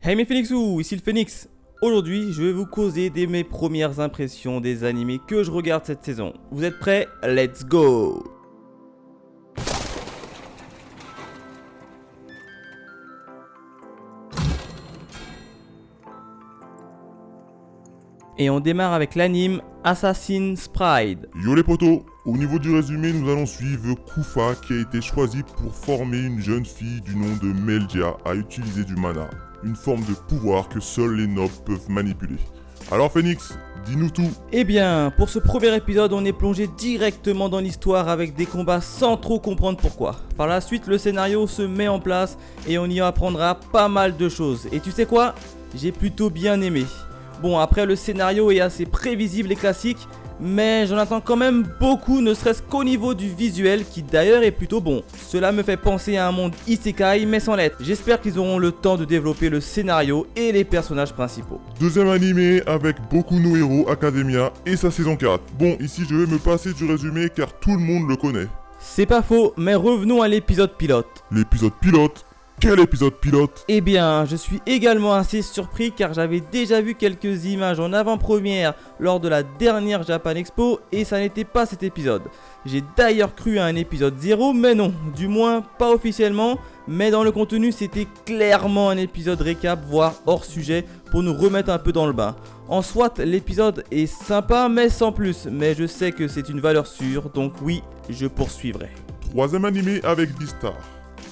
Hey mes Phoenixous, ici le Phoenix. Aujourd'hui, je vais vous causer mes premières impressions des animés que je regarde cette saison. Vous êtes prêts? Let's go! Et on démarre avec l'anime Assassin's Pride. Yo les potos, au niveau du résumé, nous allons suivre Kufa qui a été choisi pour former une jeune fille du nom de Meldia à utiliser du mana, une forme de pouvoir que seuls les nobles peuvent manipuler. Alors Phoenix, dis-nous tout. Eh bien, pour ce premier épisode, on est plongé directement dans l'histoire avec des combats sans trop comprendre pourquoi. Par la suite, le scénario se met en place et on y apprendra pas mal de choses. Et tu sais quoi? J'ai plutôt bien aimé. Bon, après le scénario est assez prévisible et classique, mais j'en attends quand même beaucoup, ne serait-ce qu'au niveau du visuel, qui d'ailleurs est plutôt bon. Cela me fait penser à un monde isekai, mais sans lettres. J'espère qu'ils auront le temps de développer le scénario et les personnages principaux. Deuxième animé avec Boku no Hero Academia et sa saison 4. Bon, ici je vais me passer du résumé car tout le monde le connaît. C'est pas faux, mais revenons à l'épisode pilote. L'épisode pilote? Quel épisode pilote? Eh bien, je suis également assez surpris car j'avais déjà vu quelques images en avant-première lors de la dernière Japan Expo et ça n'était pas cet épisode. J'ai d'ailleurs cru à un épisode 0, mais non, du moins pas officiellement, mais dans le contenu c'était clairement un épisode récap, voire hors sujet, pour nous remettre un peu dans le bain. En soit, l'épisode est sympa mais sans plus, mais je sais que c'est une valeur sûre, donc oui, je poursuivrai. Troisième animé avec Beastar.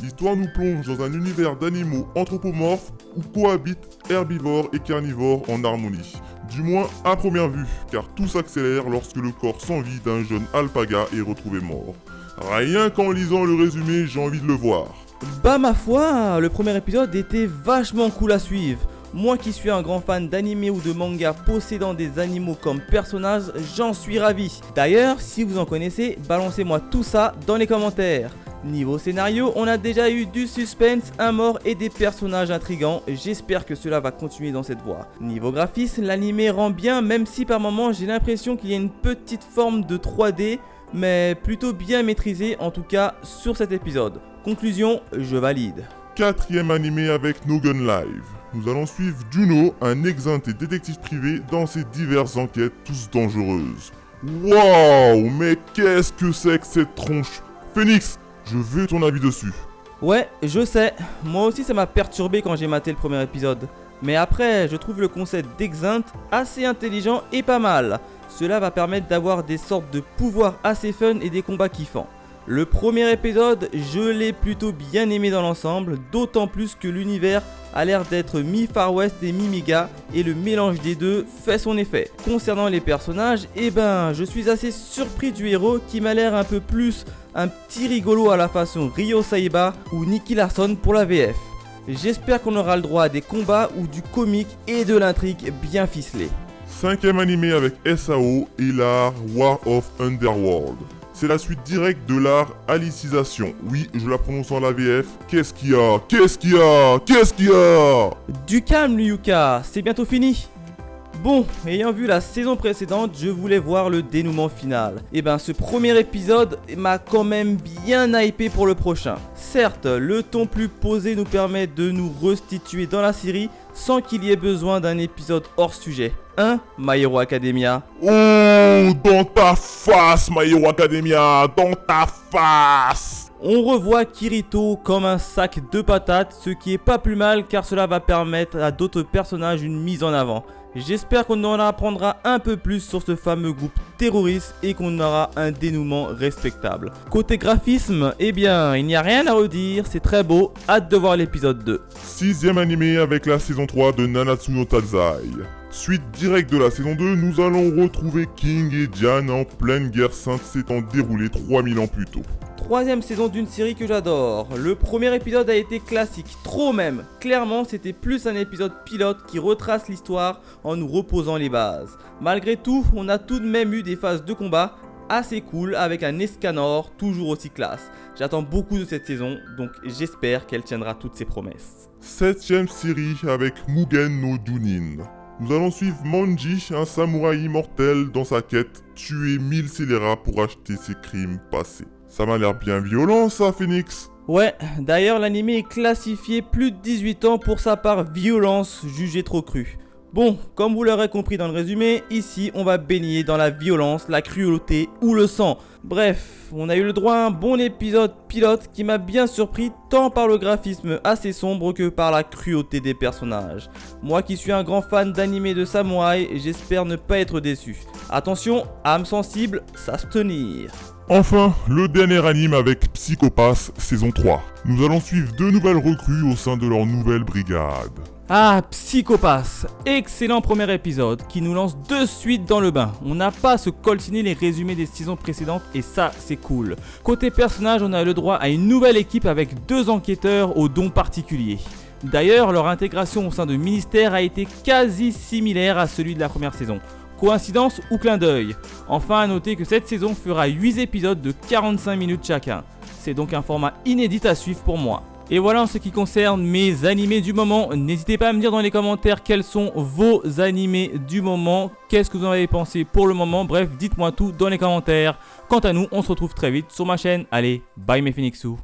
L'histoire nous plonge dans un univers d'animaux anthropomorphes où cohabitent herbivores et carnivores en harmonie. Du moins à première vue, car tout s'accélère lorsque le corps sans vie d'un jeune alpaga est retrouvé mort. Rien qu'en lisant le résumé, j'ai envie de le voir. Bah ma foi, le premier épisode était vachement cool à suivre. Moi qui suis un grand fan d'anime ou de manga possédant des animaux comme personnages, j'en suis ravi. D'ailleurs, si vous en connaissez, balancez-moi tout ça dans les commentaires. Niveau scénario, on a déjà eu du suspense, un mort et des personnages intrigants. J'espère que cela va continuer dans cette voie. Niveau graphisme, l'anime rend bien, même si par moments j'ai l'impression qu'il y a une petite forme de 3D, mais plutôt bien maîtrisée, en tout cas sur cet épisode. Conclusion, je valide. Quatrième animé avec No Gun Live. Nous allons suivre Juno, un exempté détective privé dans ses diverses enquêtes, tous dangereuses. Waouh, mais qu'est-ce que c'est que cette tronche? Phoenix, je veux ton avis dessus. Ouais, je sais, moi aussi ça m'a perturbé quand j'ai maté le premier épisode. Mais après, je trouve le concept d'Exint assez intelligent et pas mal. Cela va permettre d'avoir des sortes de pouvoirs assez fun et des combats kiffants. Le premier épisode, je l'ai plutôt bien aimé dans l'ensemble, d'autant plus que l'univers a l'air d'être mi-Far West et mi-Mega, et le mélange des deux fait son effet. Concernant les personnages, eh ben, je suis assez surpris du héros qui m'a l'air un peu plus un petit rigolo à la façon Ryo Saiba ou Nicky Larson pour la VF. J'espère qu'on aura le droit à des combats ou du comique et de l'intrigue bien ficelée. Cinquième animé avec SAO et l'art War of Underworld. C'est la suite directe de l'art Alicisation. Oui, je la prononce en la VF. Qu'est-ce qu'il y a? Qu'est-ce qu'il y a? Qu'est-ce qu'il y a? Du calme, Ryuka, c'est bientôt fini. Bon, ayant vu la saison précédente, je voulais voir le dénouement final. Et ben ce premier épisode m'a quand même bien hypé pour le prochain. Certes, le ton plus posé nous permet de nous restituer dans la série sans qu'il y ait besoin d'un épisode hors sujet. Hein, My Hero Academia? Oh, dans ta face, My Hero Academia, dans ta face! On revoit Kirito comme un sac de patates, ce qui est pas plus mal car cela va permettre à d'autres personnages une mise en avant. J'espère qu'on en apprendra un peu plus sur ce fameux groupe terroriste et qu'on aura un dénouement respectable. Côté graphisme, eh bien, il n'y a rien à redire, c'est très beau, hâte de voir l'épisode 2. Sixième animé avec la saison 3 de Nanatsu no Taizai. Suite directe de la saison 2, nous allons retrouver King et Diane en pleine guerre sainte s'étant déroulée 3000 ans plus tôt. Troisième saison d'une série que j'adore. Le premier épisode a été classique, trop même. Clairement, c'était plus un épisode pilote qui retrace l'histoire en nous reposant les bases. Malgré tout, on a tout de même eu des phases de combat assez cool avec un Escanor toujours aussi classe. J'attends beaucoup de cette saison, donc j'espère qu'elle tiendra toutes ses promesses. Septième série avec Mugen no Junin. Nous allons suivre Manji, un samouraï immortel dans sa quête, tuer 1000 scélérats pour acheter ses crimes passés. Ça m'a l'air bien violent ça, Phoenix. Ouais, d'ailleurs l'anime est classifié plus de 18 ans pour sa part violence jugée trop crue. Bon, comme vous l'aurez compris dans le résumé, ici on va baigner dans la violence, la cruauté ou le sang. Bref, on a eu le droit à un bon épisode pilote qui m'a bien surpris tant par le graphisme assez sombre que par la cruauté des personnages. Moi qui suis un grand fan d'anime de samouraï, j'espère ne pas être déçu. Attention, âme sensible, s'abstenir. Enfin, le dernier anime avec Psycho Pass saison 3. Nous allons suivre 2 nouvelles recrues au sein de leur nouvelle brigade. Ah, Psycho Pass, excellent premier épisode qui nous lance de suite dans le bain. On n'a pas à se coltiner les résumés des saisons précédentes et ça c'est cool. Côté personnage, on a le droit à une nouvelle équipe avec 2 enquêteurs aux dons particuliers. D'ailleurs, leur intégration au sein de ministère a été quasi similaire à celui de la première saison. Coïncidence ou clin d'œil? Enfin à noter que cette saison fera 8 épisodes de 45 minutes chacun. C'est donc un format inédit à suivre pour moi. Et voilà en ce qui concerne mes animés du moment. N'hésitez pas à me dire dans les commentaires quels sont vos animés du moment. Qu'est-ce que vous en avez pensé pour le moment? Bref, dites-moi tout dans les commentaires. Quant à nous, on se retrouve très vite sur ma chaîne. Allez, bye mes Phoenixous.